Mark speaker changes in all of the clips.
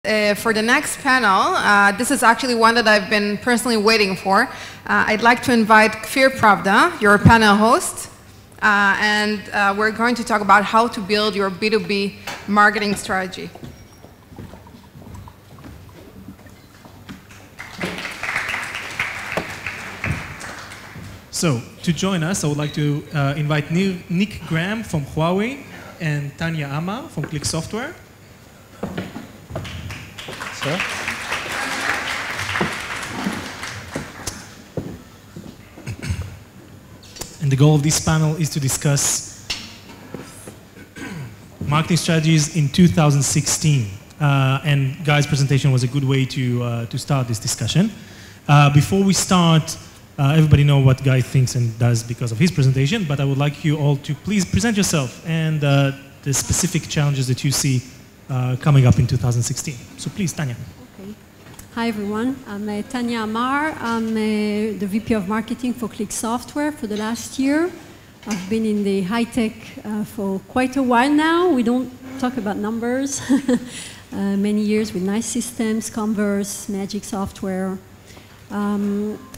Speaker 1: For the next panel, this is actually one that I've been personally waiting for. I'd like to invite Kfir Pravda, your panel host, and we're going to talk about how to build your B2B marketing strategy.
Speaker 2: So, to join us, I would like to invite Nick Graham from Huawei and Tanya Amar from Click Software. Sir. And the goal of this panel is to discuss marketing strategies in 2016. And Guy's presentation was a good way to start this discussion. Before we start, everybody know what Guy thinks and does because of his presentation, but I would like you all to please present yourself and the specific challenges that you see coming up in 2016. So please, Tanya.
Speaker 3: Okay. Hi, everyone. I'm Tanya Amar. I'm the VP of Marketing for Click Software for the last year. I've been in the high tech for quite a while now. We don't talk about numbers. Many years with nice systems, Converse, Magic Software.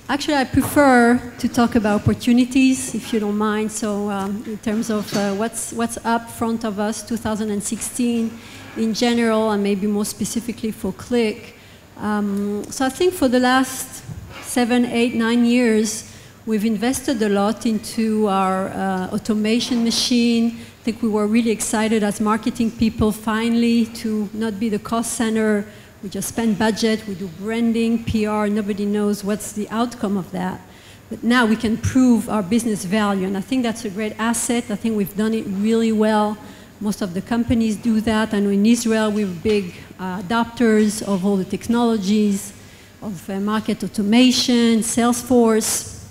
Speaker 3: Actually, I prefer to talk about opportunities, if you don't mind. So in terms of what's up front of us, 2016 in general, and maybe more specifically for Click. So I think for the last 7, 8, 9 years, we've invested a lot into our automation machine. I think we were really excited as marketing people finally to not be the cost center. We just spend budget, we do branding, PR, nobody knows what's the outcome of that. But now we can prove our business value, and I think that's a great asset. I think we've done it really well. Most of the companies do that, and in Israel we're big adopters of all the technologies, of market automation, Salesforce.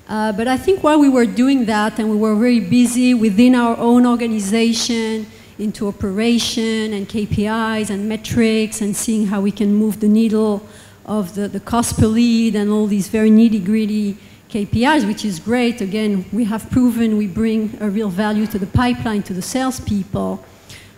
Speaker 3: But I think while we were doing that, and we were very busy within our own organization, into operation and KPIs and metrics and seeing how we can move the needle of the cost per lead and all these very nitty-gritty KPIs, which is great. Again, we have proven we bring a real value to the pipeline, to the salespeople.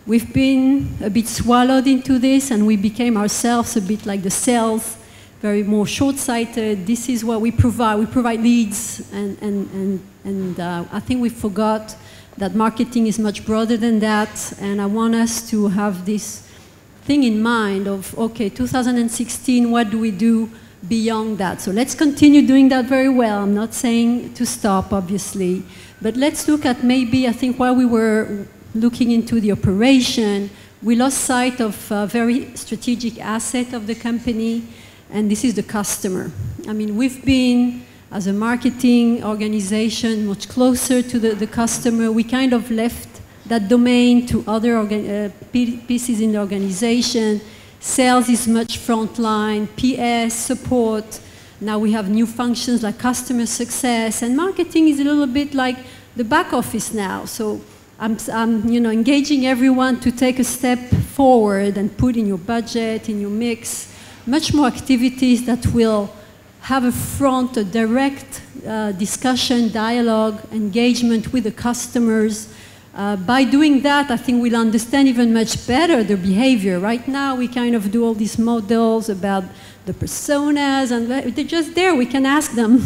Speaker 3: We've been a bit swallowed into this, and we became ourselves a bit like the sales, very more short-sighted. This is what we provide. We provide leads, and I think we forgot that marketing is much broader than that, and I want us to have this thing in mind of, okay, 2016, what do we do beyond that? So let's continue doing that very well. I'm not saying to stop, obviously, but let's look at maybe, I think while we were looking into the operation, we lost sight of a very strategic asset of the company, and this is the customer. I mean, we've been, as a marketing organization, much closer to the customer. We kind of left that domain to other pieces in the organization. Sales is much frontline, PS, support. Now we have new functions like customer success, and marketing is a little bit like the back office now. So I'm engaging everyone to take a step forward and put in your budget, in your mix, much more activities that will have a direct discussion, dialogue, engagement with the customers. By doing that, I think we'll understand even much better their behavior. Right now, we kind of do all these models about the personas, and they're just there. We can ask them.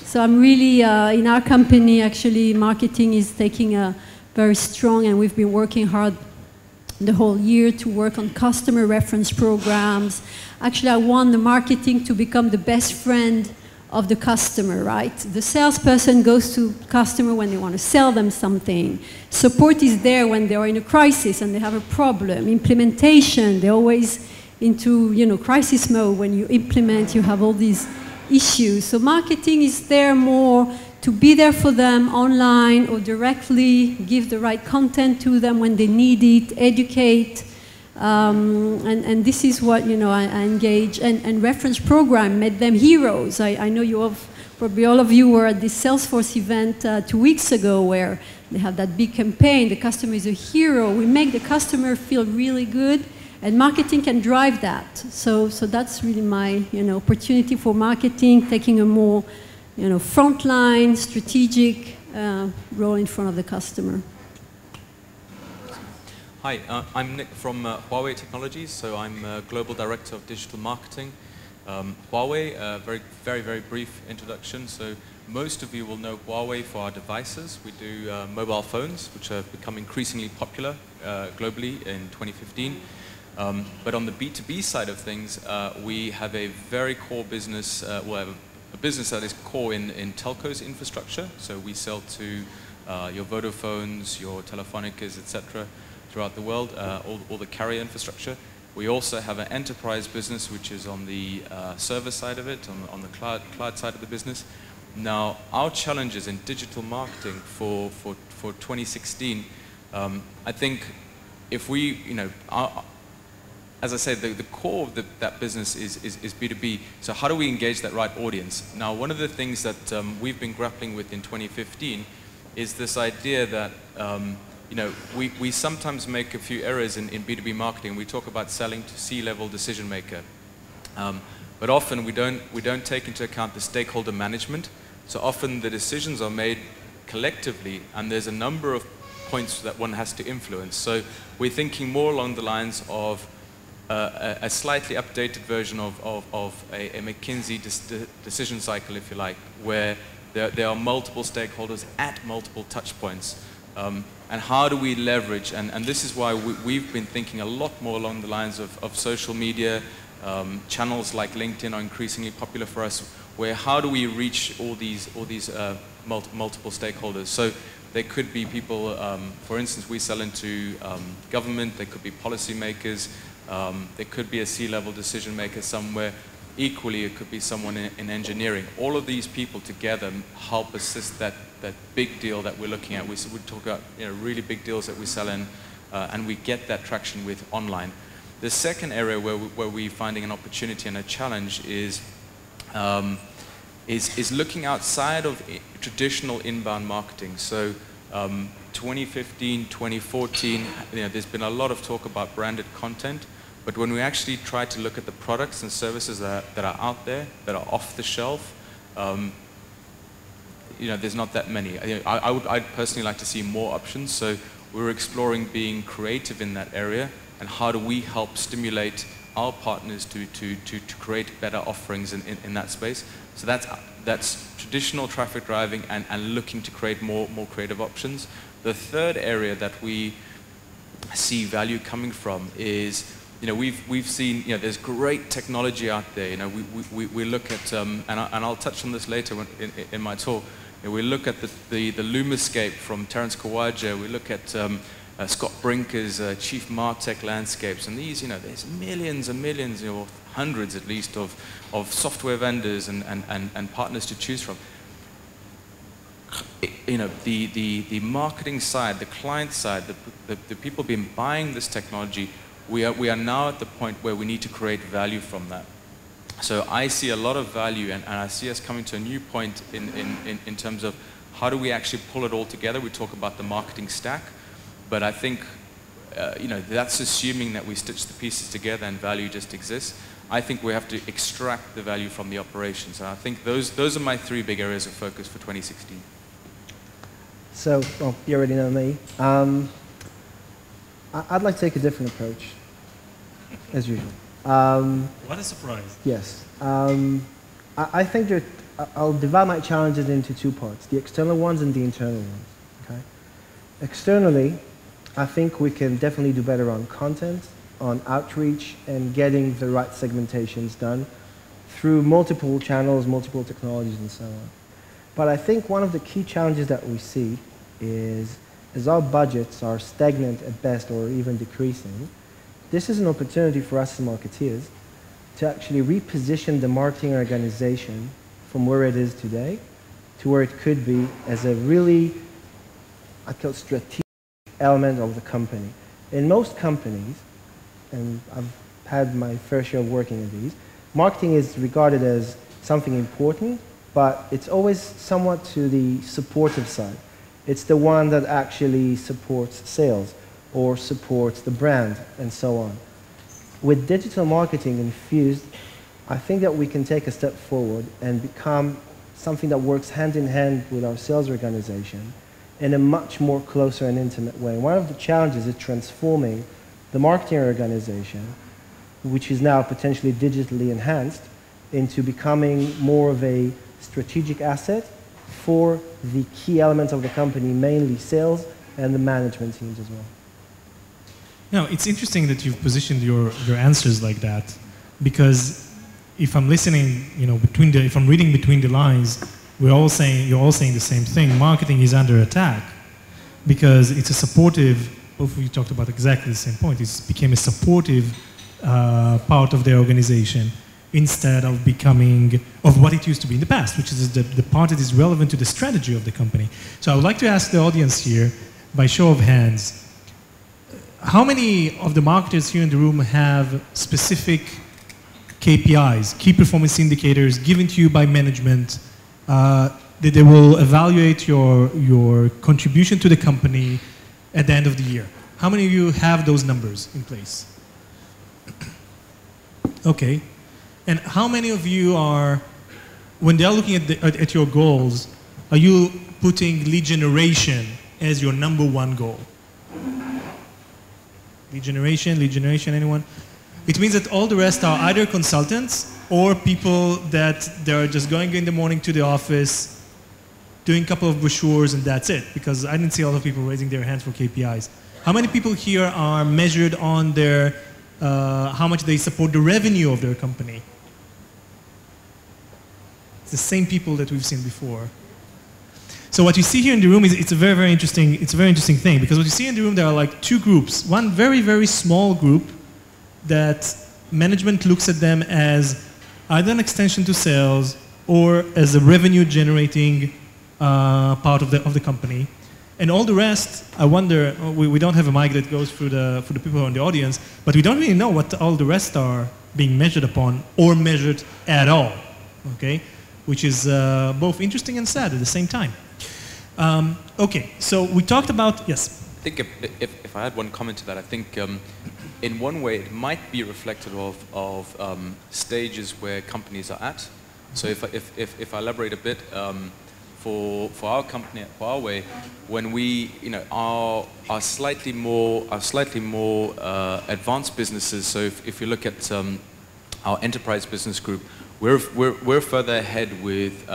Speaker 3: So I'm really, in our company, actually, marketing is taking a very strong, and we've been working hard the whole year to work on customer reference programs. Actually, I want the marketing to become the best friend of the customer, right? The salesperson goes to customer when they want to sell them something. Support is there when they are in a crisis and they have a problem. Implementation, they're always into crisis mode. When you implement, you have all these issues. So marketing is there more to be there for them online or directly, give the right content to them when they need it, educate. And this is what I engage, and reference program made them heroes. I know probably all of you were at this Salesforce event 2 weeks ago where they have that big campaign, the customer is a hero. We make the customer feel really good, and marketing can drive that. So that's really my opportunity for marketing, taking a more frontline, strategic role in front of the customer.
Speaker 4: Hi, I'm Nick from Huawei Technologies, so I'm Global Director of Digital Marketing. Huawei, very brief introduction. So most of you will know Huawei for our devices. We do mobile phones, which have become increasingly popular globally in 2015. But on the B2B side of things, we have a very core business, well, a business that is core in telcos infrastructure. So we sell to your Vodafones, your Telefonicas, etc. throughout the world, all the carrier infrastructure. We also have an enterprise business, which is on the server side of it, on the cloud side of the business. Now, our challenges in digital marketing for 2016, I think if we, as I said, the core of that business is B2B. So how do we engage that right audience? Now, one of the things that we've been grappling with in 2015 is this idea that we sometimes make a few errors in B2B marketing. We talk about selling to C-level decision maker, but often we don't take into account the stakeholder management. So often the decisions are made collectively, and there's a number of points that one has to influence. So we're thinking more along the lines of a slightly updated version of a McKinsey decision cycle, if you like, where there are multiple stakeholders at multiple touch points. And how do we leverage, and this is why we've been thinking a lot more along the lines of social media, channels like LinkedIn are increasingly popular for us, where how do we reach all these multiple stakeholders? So there could be people, for instance, we sell into government, there could be policymakers, there could be a C-level decision maker somewhere. Equally, it could be someone in engineering. All of these people together help assist that big deal that we're looking at. We talk about really big deals that we sell in, and we get that traction with online. The second area where we're finding an opportunity and a challenge is looking outside of traditional inbound marketing. So 2015, 2014, there's been a lot of talk about branded content. But when we actually try to look at the products and services that are out there, that are off the shelf, there's not that many. I'd personally like to see more options. So we're exploring being creative in that area, and how do we help stimulate our partners to create better offerings in that space. So that's traditional traffic driving and looking to create more creative options. The third area that we see value coming from is, we've seen, there's great technology out there. We look at, and I'll touch on this later in my talk. We look at the Lumascape from Terence Kawaja. We look at Scott Brinker's Chief Martech landscapes, and these, there's millions and millions, or hundreds at least, of software vendors and partners to choose from. The marketing side, the client side, the people been buying this technology. We are now at the point where we need to create value from that. So I see a lot of value, and I see us coming to a new point in terms of how do we actually pull it all together. We talk about the marketing stack, but I think that's assuming that we stitch the pieces together and value just exists. I think we have to extract the value from the operations, and I think those are my three big areas of focus for 2016.
Speaker 5: So, well, you already know me. I'd like to take a different approach, as usual.
Speaker 2: What a surprise.
Speaker 5: Yes. I think that I'll divide my challenges into two parts, the external ones and the internal ones. Okay? Externally, I think we can definitely do better on content, on outreach, and getting the right segmentations done through multiple channels, multiple technologies, and so on. But I think one of the key challenges that we see is, as our budgets are stagnant at best or even decreasing, this is an opportunity for us as marketeers to actually reposition the marketing organization from where it is today to where it could be as a really, I call it, strategic element of the company. In most companies, and I've had my fair share of working in these, marketing is regarded as something important, but it's always somewhat to the supportive side. It's the one that actually supports sales or supports the brand and so on. With digital marketing infused, I think that we can take a step forward and become something that works hand in hand with our sales organization in a much more closer and intimate way. One of the challenges is transforming the marketing organization, which is now potentially digitally enhanced, into becoming more of a strategic asset for the key elements of the company, mainly sales and the management teams as well.
Speaker 2: Now, it's interesting that you've positioned your answers like that, because if I'm listening, if I'm reading between the lines, you're all saying the same thing. Marketing is under attack because it's a supportive. Both of you talked about exactly the same point. It became a supportive part of the organization instead of becoming of what it used to be in the past, which is the part that is relevant to the strategy of the company. So I would like to ask the audience here, by show of hands, how many of the marketers here in the room have specific KPIs, key performance indicators, given to you by management, that they will evaluate your contribution to the company at the end of the year? How many of you have those numbers in place? Okay. And how many of you are, when they're looking at your goals, are you putting lead generation as your number one goal? Lead generation, anyone? It means that all the rest are either consultants or people that they're just going in the morning to the office, doing a couple of brochures, and that's it. Because I didn't see a lot of people raising their hands for KPIs. How many people here are measured on their, how much they support the revenue of their company? It's the same people that we've seen before. So what you see here in the room is it's a very interesting thing, because what you see in the room, there are like two groups. One very, very small group that management looks at them as either an extension to sales or as a revenue generating part of the company. And all the rest, I wonder, we don't have a mic that goes for the people in the audience, but we don't really know what all the rest are being measured upon or measured at all, okay? Which is both interesting and sad at the same time. Okay, so we talked about, yes?
Speaker 4: I think if I had one comment to that, I think in one way it might be reflective of stages where companies are at. So if I elaborate a bit, for our company at Huawei, when we our slightly more advanced businesses. So if you look at our enterprise business group, we're further ahead with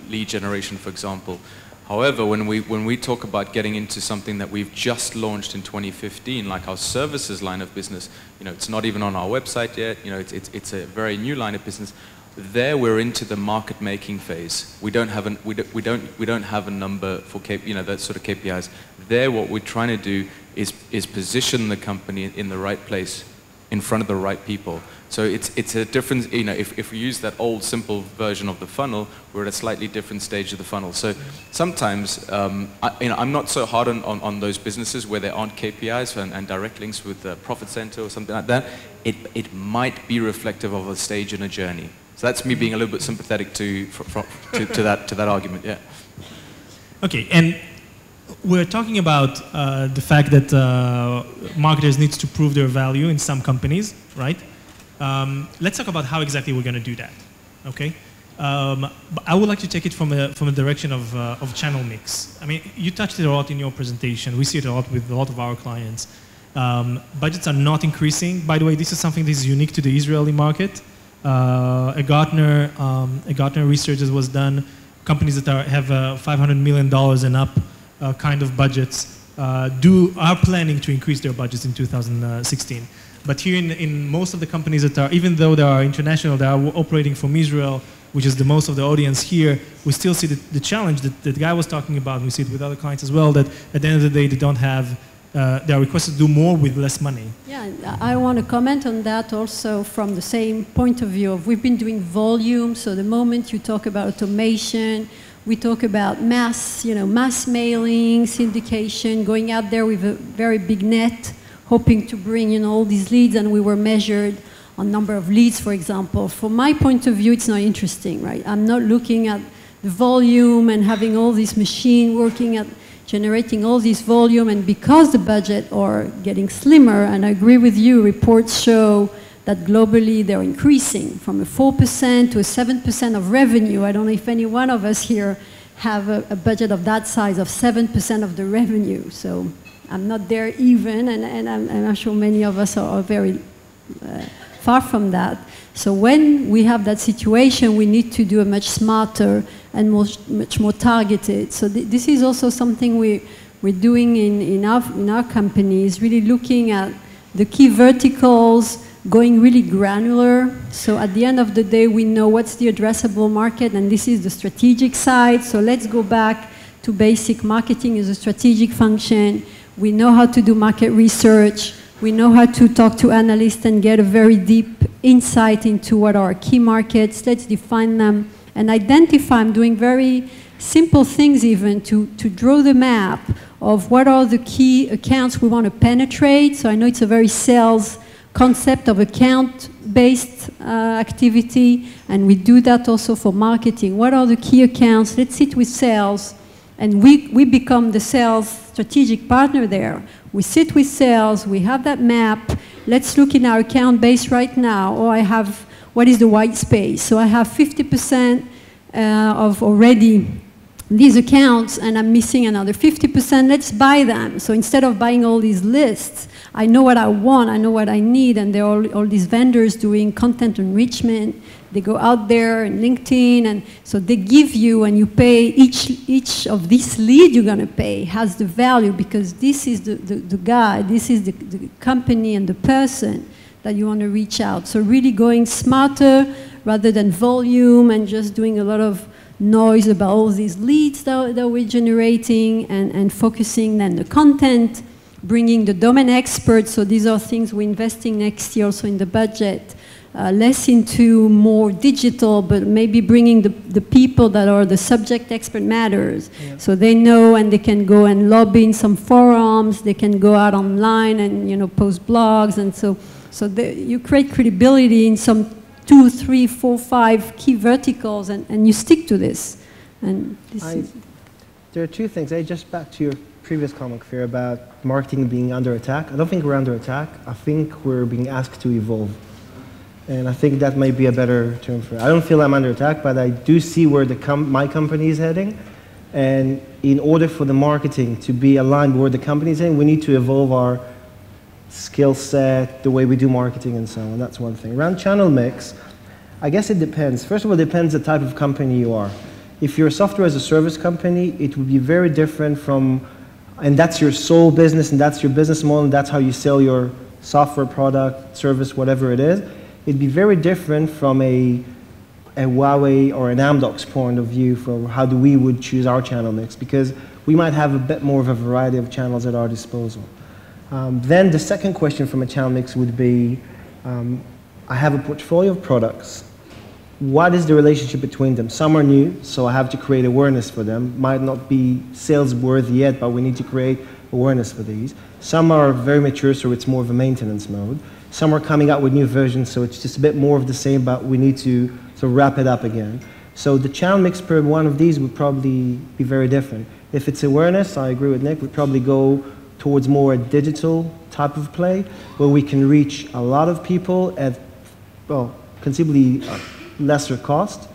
Speaker 4: lead generation, for example. However, when we talk about getting into something that we've just launched in 2015, like our services line of business, it's not even on our website yet. It's a very new line of business. There, we're into the market making phase. We don't have a number for that sort of KPIs. There, what we're trying to do is position the company in the right place, in front of the right people. So it's a different, if we use that old simple version of the funnel, we're at a slightly different stage of the funnel. So sometimes, I'm not so hard on those businesses where there aren't KPIs and direct links with the profit center or something like that. It might be reflective of a stage in a journey. So that's me being a little bit sympathetic to that argument, yeah. Okay,
Speaker 2: and we're talking about the fact that marketers need to prove their value in some companies, right? Let's talk about how exactly we're going to do that, okay? But I would like to take it from a direction of channel mix. I mean, you touched it a lot in your presentation. We see it a lot with a lot of our clients. Budgets are not increasing. By the way, this is something that is unique to the Israeli market. A Gartner research that was done, companies that have $500 million and up kind of budgets are planning to increase their budgets in 2016. But here in most of the companies that are, even though they are international, they are operating from Israel, which is the most of the audience here, we still see the challenge that the guy was talking about. We see it with other clients as well, that at the end of the day, they don't have, they are requested to do more with less money.
Speaker 3: Yeah, I want to comment on that also from the same point of view of we've been doing volume. So the moment you talk about automation, we talk about mass mailing, syndication, going out there with a very big net, hoping to bring in all these leads, and we were measured on number of leads, for example. From my point of view, it's not interesting, right? I'm not looking at the volume and having all this machine working at generating all this volume, and because the budget are getting slimmer, and I agree with you, reports show that globally they're increasing from a 4% to a 7% of revenue. I don't know if any one of us here have a budget of that size of 7% of the revenue. So I'm not there even, and I'm sure many of us are very far from that. So when we have that situation, we need to do a much smarter and much more targeted. So this is also something we're doing in our company, is really looking at the key verticals, going really granular. So at the end of the day, we know what's the addressable market, and this is the strategic side. So let's go back to basic marketing as a strategic function. We know how to do market research. We know how to talk to analysts and get a very deep insight into what are our key markets. Let's define them and identify. I'm doing very simple things even to draw the map of what are the key accounts we want to penetrate. So I know it's a very sales concept of account-based activity, and we do that also for marketing. What are the key accounts? Let's sit with sales, and we become the sales strategic partner there. We sit with sales, we have that map. Let's look in our account base right now, or I have, what is the white space? So I have 50% of already these accounts, and I'm missing another 50%, let's buy them. So instead of buying all these lists, I know what I want, I know what I need, and there are all these vendors doing content enrichment. They go out there and LinkedIn, and so they give you, and you pay each of these lead you're gonna pay has the value, because this is the guy, this is the company and the person that you wanna reach out. So really going smarter rather than volume and just doing a lot of noise about all these leads that we're generating, and focusing then the content, bringing the domain experts. So these are things we're investing next year also in the budget, less into more digital, but maybe bringing the people that are the subject expert matters. Yeah. So they know, and they can go and lobby in some forums, they can go out online and post blogs, and so you create credibility in some 2, 3, 4, 5 key verticals, and you stick to this. And
Speaker 5: there are two things. Just back to your previous comment, Kfir, about marketing being under attack. I don't think we're under attack. I think we're being asked to evolve. And I think that might be a better term for it. I don't feel I'm under attack, but I do see where my company is heading. And in order for the marketing to be aligned with where the company is heading, we need to evolve our skill set, the way we do marketing and so on. That's one thing. Around channel mix, I guess it depends. First of all, it depends the type of company you are. If you're a software as a service company, it would be very different from, and that's your sole business, and that's your business model, and that's how you sell your software product, service, whatever it is. It'd be very different from a Huawei or an Amdocs point of view for how we would choose our channel mix, because we might have a bit more of a variety of channels at our disposal. Then the second question from a channel mix would be, I have a portfolio of products. What is the relationship between them? Some are new, so I have to create awareness for them. Might not be sales worthy yet, but we need to create awareness for these. Some are very mature, so it's more of a maintenance mode. Some are coming out with new versions, so it's just a bit more of the same, but we need to sort of wrap it up again. So the channel mix per one of these would probably be very different. If it's awareness, I agree with Nick, we'd probably go towards more a digital type of play, where we can reach a lot of people at, well, conceivably lesser cost,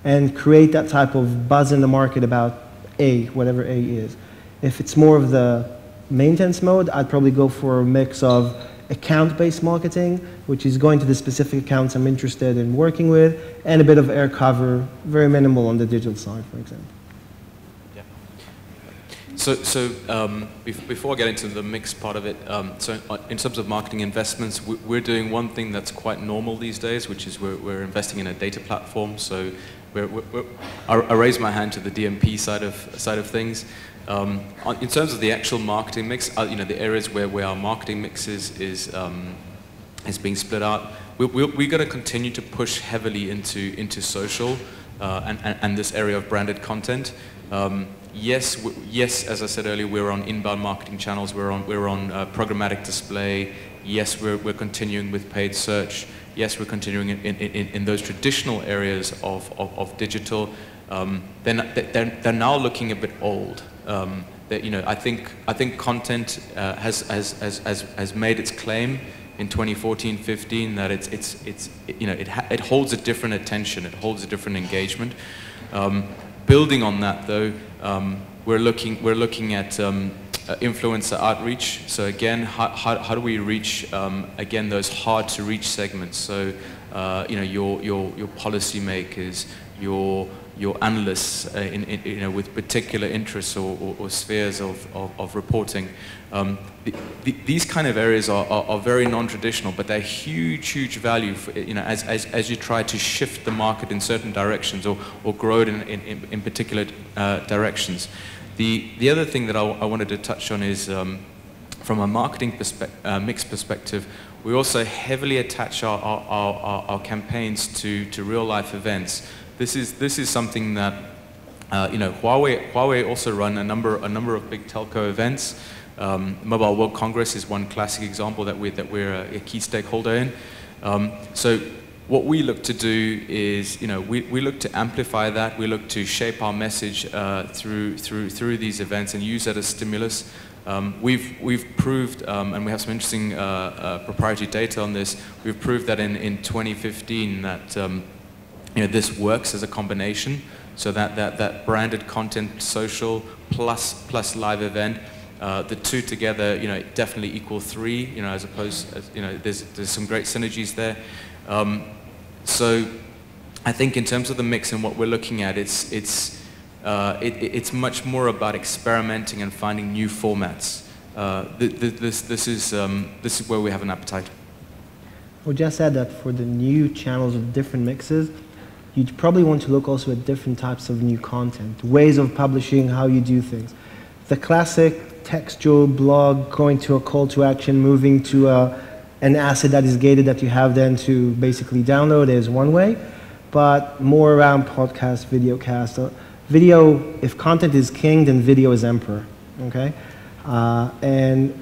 Speaker 5: and create that type of buzz in the market about A, whatever A is. If it's more of the maintenance mode, I'd probably go for a mix of account-based marketing, which is going to the specific accounts I'm interested in working with, and a bit of air cover, very minimal on the digital side, for example.
Speaker 4: So before I get into the mix part of it, so in terms of marketing investments, we're doing one thing that's quite normal these days, which is we're investing in a data platform. So I raise my hand to the DMP side of things. In terms of the actual marketing mix, the areas where our marketing mix is being split out, we're going to continue to push heavily into social and this area of branded content. Yes, as I said earlier, we're on inbound marketing channels. We're on programmatic display. Yes, we're continuing with paid search. Yes, we're continuing in those traditional areas of digital. They're now looking a bit old. I think content has made its claim in 2014-15 that it holds a different attention. It holds a different engagement. building on that, though, we're looking at influencer outreach. So again, how do we reach again those hard to reach segments? So your policymakers, your analysts with particular interests or spheres of reporting. These kind of areas are very non-traditional, but they're huge value for, as you try to shift the market in certain directions or grow it in particular directions. The other thing that I wanted to touch on is from a marketing mix perspective, we also heavily attach our campaigns to real life events. This is something that Huawei also run a number of big telco events. Mobile World Congress is one classic example that we're a key stakeholder in. So what we look to do is, we look to amplify that. We look to shape our message through these events and use that as stimulus. We've proved, and we have some interesting proprietary data on this. We've proved that in 2015 that this works as a combination. So that branded content, social plus live event. The two together, definitely equal 3. As opposed, there's some great synergies there. So, I think in terms of the mix and what we're looking at, it's much more about experimenting and finding new formats. This is where we have an appetite.
Speaker 5: Well, just said that for the new channels with different mixes, you'd probably want to look also at different types of new content, ways of publishing, how you do things. The classic textual blog, going to a call to action, moving to an asset that is gated that you have then to basically download is one way, but more around podcast, videocast. Video, if content is king, then video is emperor, okay? And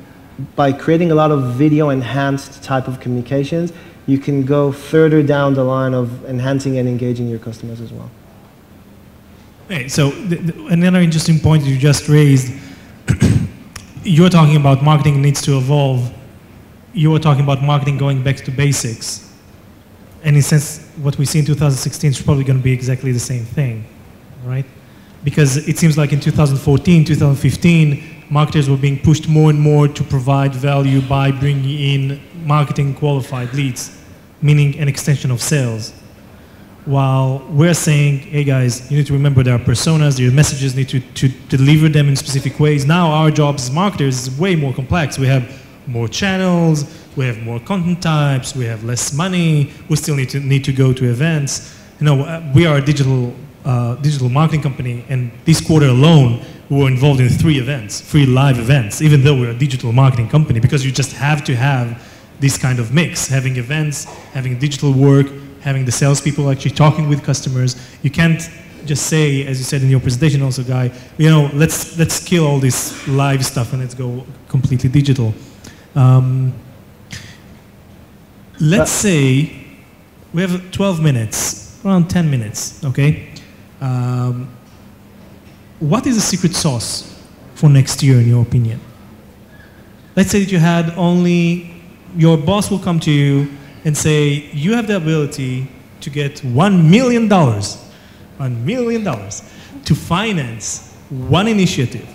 Speaker 5: by creating a lot of video enhanced type of communications, you can go further down the line of enhancing and engaging your customers as well.
Speaker 2: Hey, so another interesting point you just raised, you're talking about marketing needs to evolve. You were talking about marketing going back to basics. And in a sense, what we see in 2016 is probably going to be exactly the same thing, right? Because it seems like in 2014, 2015, marketers were being pushed more and more to provide value by bringing in marketing qualified leads, meaning an extension of sales. While we're saying, hey guys, you need to remember there are personas, your messages need to deliver them in specific ways. Now our job as marketers is way more complex. We have more channels, we have more content types, we have less money, we still need to go to events. We are a digital marketing company, and this quarter alone, we were involved in 3 live events, even though we're a digital marketing company, because you just have to have this kind of mix, having events, having digital work, having the salespeople actually talking with customers. You can't just say, as you said in your presentation also, Guy, let's kill all this live stuff and let's go completely digital. Let's say we have 12 minutes, around 10 minutes, okay? What is the secret sauce for next year, in your opinion? Let's say that you had your boss will come to you and say, you have the ability to get $1 million to finance one initiative,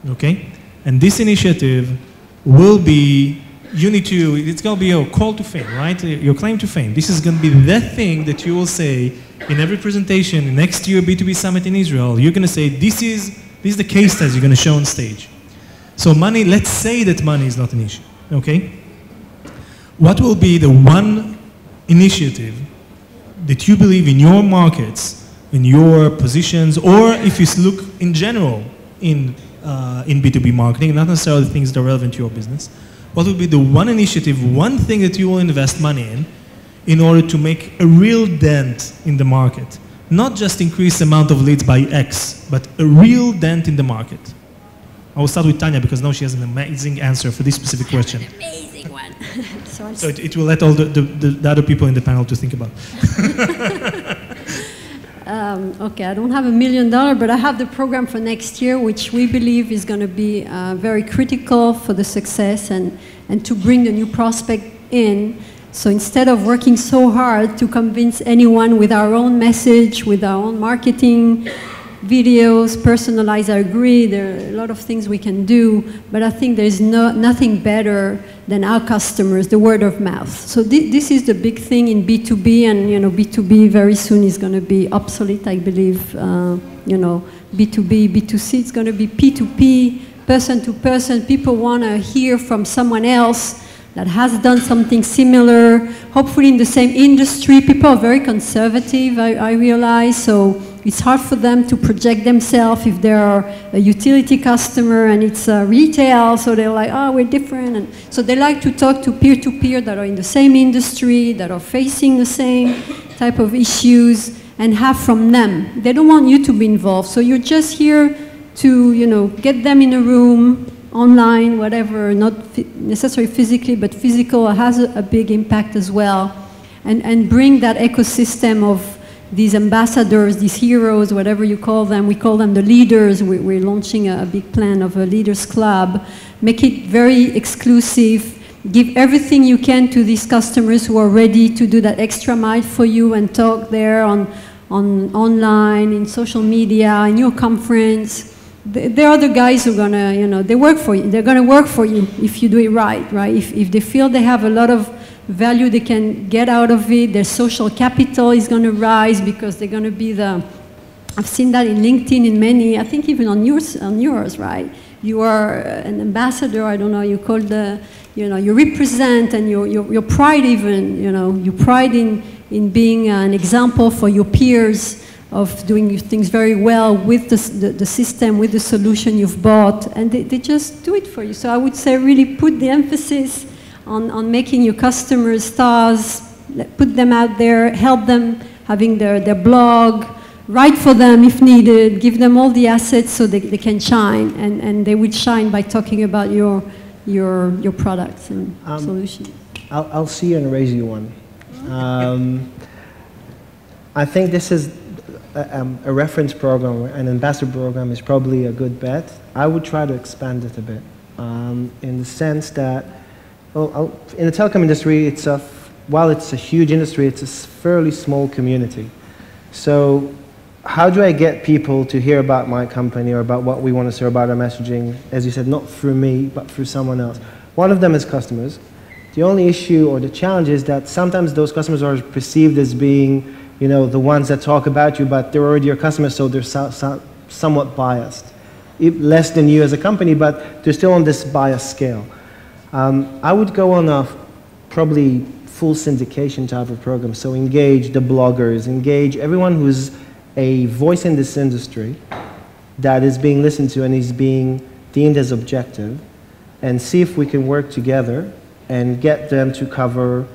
Speaker 2: okay? And this initiative will be, it's going to be your call to fame, right? Your claim to fame. This is going to be the thing that you will say in every presentation, next year B2B Summit in Israel. You're going to say, this is the case studies you're going to show on stage. So money, let's say that money is not an issue, okay? What will be the one initiative that you believe in your markets, in your positions, or if you look in general in B2B marketing, not necessarily things that are relevant to your business, what will be the one initiative, one thing that you will invest money in order to make a real dent in the market? Not just increase the amount of leads by X, but a real dent in the market. I will start with Tanya because now she has an amazing answer for this specific question.
Speaker 3: An amazing one.
Speaker 2: So it will let all the other people in the panel to think about.
Speaker 3: Okay, I don't have $1 million, but I have the program for next year, which we believe is going to be very critical for the success and to bring the new prospect in. So instead of working so hard to convince anyone with our own message, with our own marketing, videos, personalized, I agree, there are a lot of things we can do, but I think there's nothing better than our customers, the word of mouth. So this is the big thing in B2B, and B2B very soon is going to be obsolete, I believe. B2B, B2C, it's going to be P2P, person to person. People want to hear from someone else that has done something similar, hopefully in the same industry. People are very conservative, I realize, so it's hard for them to project themselves if they're a utility customer and it's retail, so they're like, oh, we're different. And so they like to talk to peer that are in the same industry, that are facing the same type of issues, and have from them. They don't want you to be involved, so you're just here to, get them in a room, online, whatever, not necessarily physically, but physical has a big impact as well, and bring that ecosystem of these ambassadors, these heroes, whatever you call them. We call them the leaders. We're launching a big plan of a leaders club. Make it very exclusive. Give everything you can to these customers who are ready to do that extra mile for you and talk there on online, in social media, in your conference. There are the guys who are gonna, they work for you. They're gonna work for you if you do it right? If they feel they have a lot of value they can get out of it, their social capital is gonna rise because they're gonna be I've seen that in LinkedIn in many, I think even on yours, right? You are an ambassador, I don't know, you call you represent, and your pride even, your pride in being an example for your peers of doing things very well with the system, with the solution you've bought, and they just do it for you. So I would say really put the emphasis on making your customers stars, put them out there, help them having their blog, write for them if needed, give them all the assets so they can shine, and they will shine by talking about your products and solutions.
Speaker 5: I'll see you and raise you one. I think this is a reference program, an ambassador program is probably a good bet. I would try to expand it a bit, in the sense that, in the telecom industry, while it's a huge industry, it's a fairly small community. So how do I get people to hear about my company or about what we want to say about our messaging, as you said, not through me, but through someone else? One of them is customers. The only issue or the challenge is that sometimes those customers are perceived as being the ones that talk about you, but they're already your customers, so they're somewhat biased. Less than you as a company, but they're still on this bias scale. I would go on a probably full syndication type of program, so engage the bloggers, engage everyone who's a voice in this industry that is being listened to and is being deemed as objective, and see if we can work together and get them to cover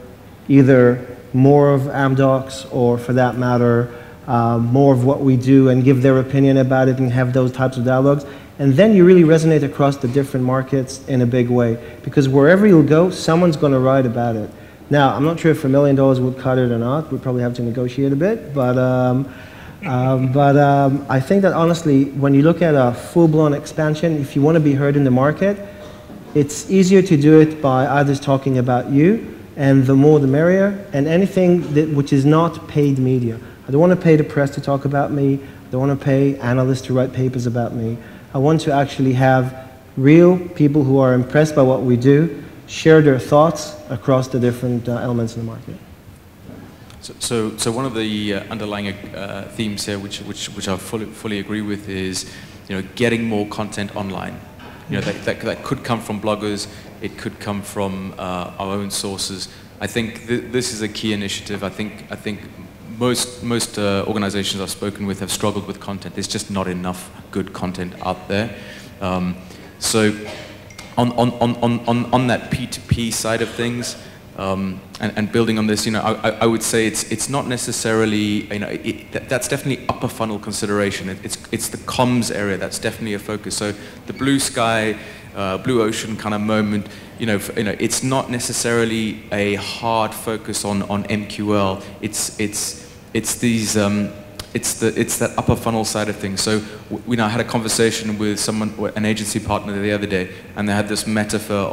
Speaker 5: either more of Amdocs, or for that matter, more of what we do, and give their opinion about it and have those types of dialogues. And then you really resonate across the different markets in a big way, because wherever you'll go, someone's going to write about it. Now, I'm not sure if $1 million would cut it or not. We'd probably have to negotiate a bit, but I think that honestly, when you look at a full-blown expansion, if you want to be heard in the market, it's easier to do it by others talking about you, and the more the merrier, and anything which is not paid media. I don't want to pay the press to talk about me. I don't want to pay analysts to write papers about me. I want to actually have real people who are impressed by what we do share their thoughts across the different elements in the market.
Speaker 4: So one of the underlying themes here, which I fully agree with, is getting more content online. That could come from bloggers. It could come from our own sources. I think this is a key initiative. I think most organizations I've spoken with have struggled with content. There's just not enough good content out there. So on that P2P side of things, and building on this, I would say it's not necessarily, that's definitely upper funnel consideration. It's the comms area that's definitely a focus. So the blue sky, blue ocean kind of moment, it's not necessarily a hard focus on MQL. It's that upper funnel side of things. So we now had a conversation with an agency partner the other day, and they had this metaphor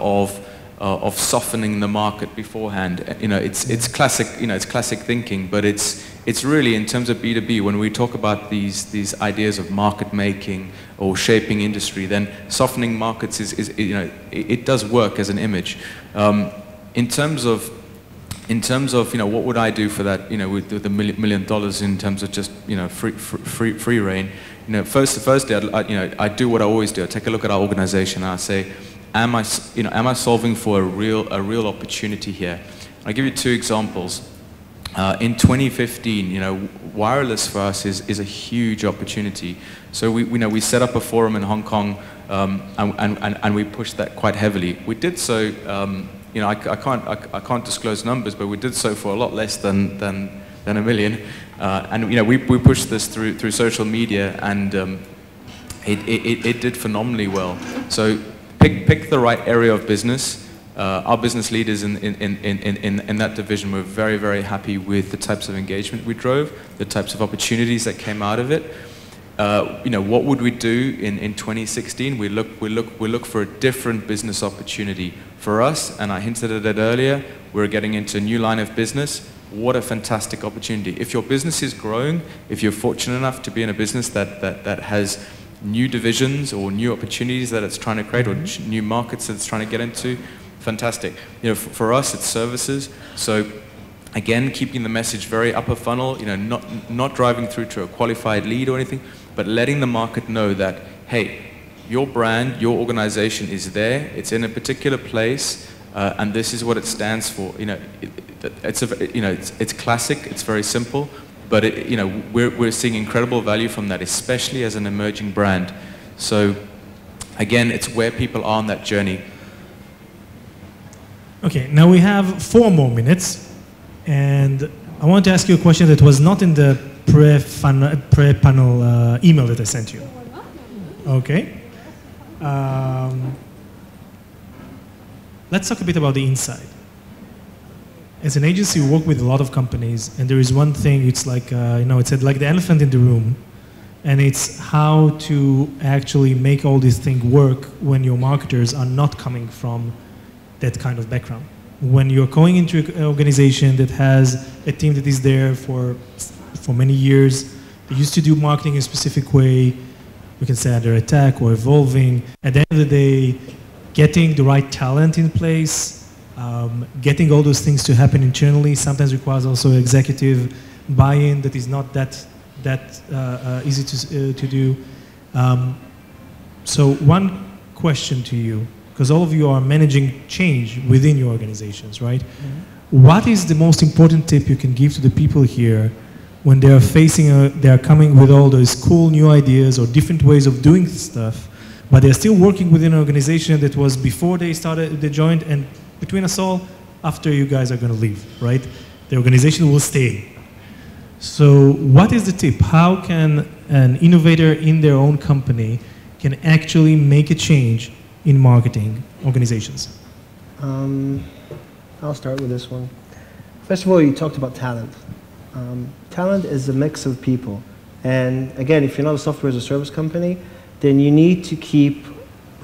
Speaker 4: of softening the market beforehand. It's classic. It's classic thinking, but it's it's really, in terms of B2B, when we talk about these ideas of market making or shaping industry, then softening markets is you know, it does work as an image. In terms of you know, what would I do for that, you know, with the $1 million in terms of just, you know, free reign, you know, firstly, I do what I always do. I take a look at our organization and I say, am I solving for a real opportunity here? I'll give you 2 examples. In 2015, you know, wireless for us is a huge opportunity. So we set up a forum in Hong Kong, and we pushed that quite heavily. We did so, you know, I can't disclose numbers, but we did so for a lot less than $1 million. And you know, we pushed this through social media, and it did phenomenally well. So pick the right area of business. Our business leaders in that division were very, very happy with the types of engagement we drove, the types of opportunities that came out of it. You know, what would we do in 2016? We look for a different business opportunity for us, and I hinted at it earlier. We're getting into a new line of business. What a fantastic opportunity! If your business is growing, if you're fortunate enough to be in a business that has new divisions or new opportunities that it's trying to create, or new markets that it's trying to get into, fantastic. You know, for us, it's services. So again, keeping the message very upper funnel, you know, not driving through to a qualified lead or anything, but letting the market know that, hey, your brand, your organization is there, it's in a particular place, and this is what it stands for. You know, it's classic, it's very simple, but you know, we're seeing incredible value from that, especially as an emerging brand. So again, it's where people are on that journey.
Speaker 2: Okay, now we have 4 more minutes, and I want to ask you a question that was not in the pre-panel email that I sent you. Okay. Let's talk a bit about the inside. As an agency, we work with a lot of companies, and there is one thing, it's like, you know, it's like the elephant in the room, and it's how to actually make all these things work when your marketers are not coming from that kind of background. When you're going into an organization that has a team that is there for many years, they used to do marketing in a specific way, we can say under attack or evolving. At the end of the day, getting the right talent in place, getting all those things to happen internally sometimes requires also executive buy-in that is not that easy to do. So one question to you, because all of you are managing change within your organizations, right? Mm-hmm. What is the most important tip you can give to the people here when they are they are coming with all those cool new ideas or different ways of doing stuff, but they're still working within an organization that was before they joined, and between us all, after you guys are going to leave, right? The organization will stay. So what is the tip? How can an innovator in their own company can actually make a change in marketing organizations?
Speaker 5: I'll start with this one. First of all, you talked about talent. Talent is a mix of people. And again, if you're not a software as a service company, then you need to keep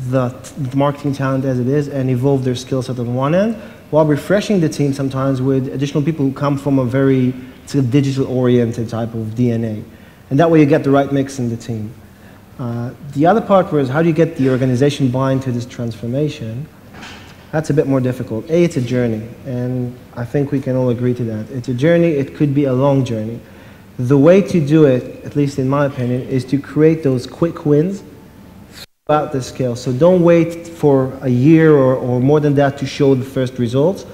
Speaker 5: the marketing talent as it is and evolve their skill set on one end, while refreshing the team sometimes with additional people who come from a very digital-oriented type of DNA. And that way you get the right mix in the team. The other part was, how do you get the organization buy into this transformation? That's a bit more difficult. It's a journey, and I think we can all agree to that. It's a journey, it could be a long journey. The way to do it, at least in my opinion, is to create those quick wins throughout the scale. So don't wait for a year or more than that to show the first results.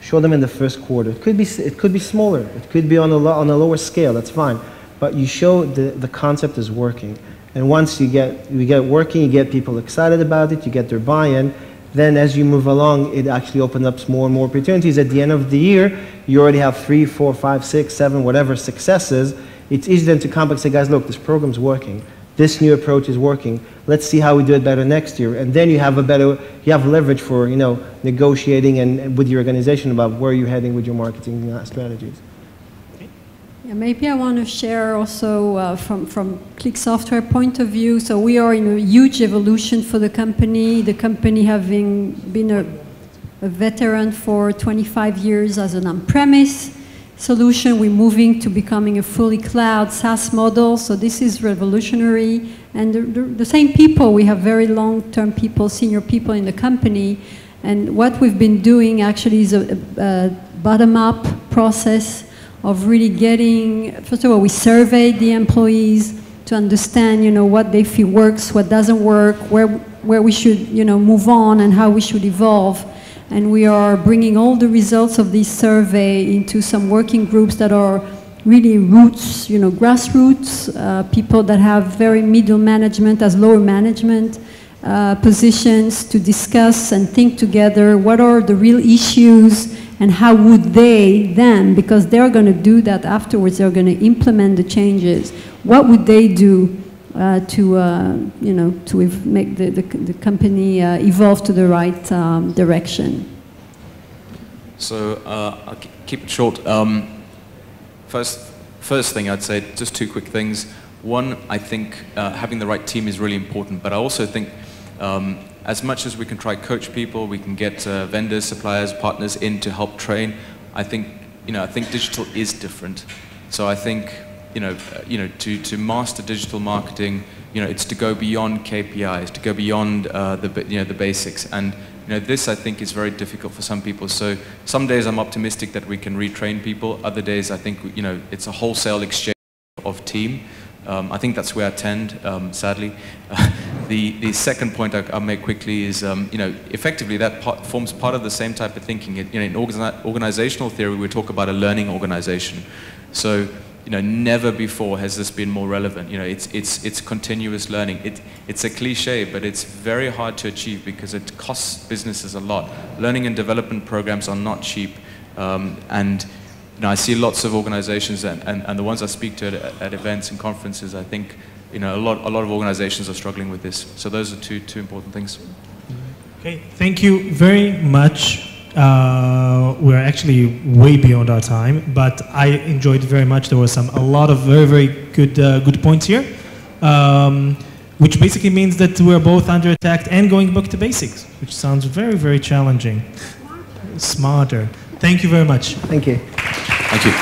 Speaker 5: Show them in the first quarter. It could be smaller, it could be on a lower scale, that's fine. But you show the concept is working. And once you get it working, you get people excited about it, you get their buy-in, then as you move along, it actually opens up more and more opportunities. At the end of the year, you already have 3, 4, 5, 6, 7, whatever successes. It's easy then to come back and say, guys, look, this program's working. This new approach is working. Let's see how we do it better next year. And then you have leverage for, negotiating and with your organization about where you're heading with your marketing strategies.
Speaker 3: Yeah, maybe I want to share also from Click Software point of view. So we are in a huge evolution for the company having been a veteran for 25 years as an on-premise. solution. We're moving to becoming a fully cloud SaaS model, so this is revolutionary. And the same people, we have very long-term people, senior people in the company, and what we've been doing actually is a bottom-up process of really getting, first of all, we surveyed the employees to understand, what they feel works, what doesn't work, where we should, move on and how we should evolve. And we are bringing all the results of this survey into some working groups that are really roots, grassroots, people that have very middle management as lower management positions to discuss and think together what are the real issues and how would them, because they're going to do that afterwards, they're going to implement the changes. What would they do to make the company evolve to the right direction?
Speaker 4: So I'll keep it short. First thing I'd say, just two quick things. One, I think having the right team is really important, but I also think as much as we can try coach people, we can get vendors, suppliers, partners in to help train. I think digital is different. So I think to master digital marketing, it's to go beyond KPIs, to go beyond the basics. And this I think is very difficult for some people. So some days I'm optimistic that we can retrain people. Other days I think it's a wholesale exchange of team. I think that's where I tend, sadly. The second point I'll make quickly is, effectively that forms part of the same type of thinking. In organizational theory, we talk about a learning organization. So, never before has this been more relevant. It's continuous learning. It's a cliche, but it's very hard to achieve because it costs businesses a lot. Learning and development programs are not cheap, and I see lots of organizations, and the ones I speak to at events and conferences, I think a lot of organizations are struggling with this. So those are two important things.
Speaker 2: Okay, thank you very much. We're actually way beyond our time, but I enjoyed very much. There was a lot of very, very good points here, which basically means that we're both under attack and going back to basics, which sounds very, very challenging. Smarter. Thank you very much.
Speaker 5: Thank you.
Speaker 4: Thank you.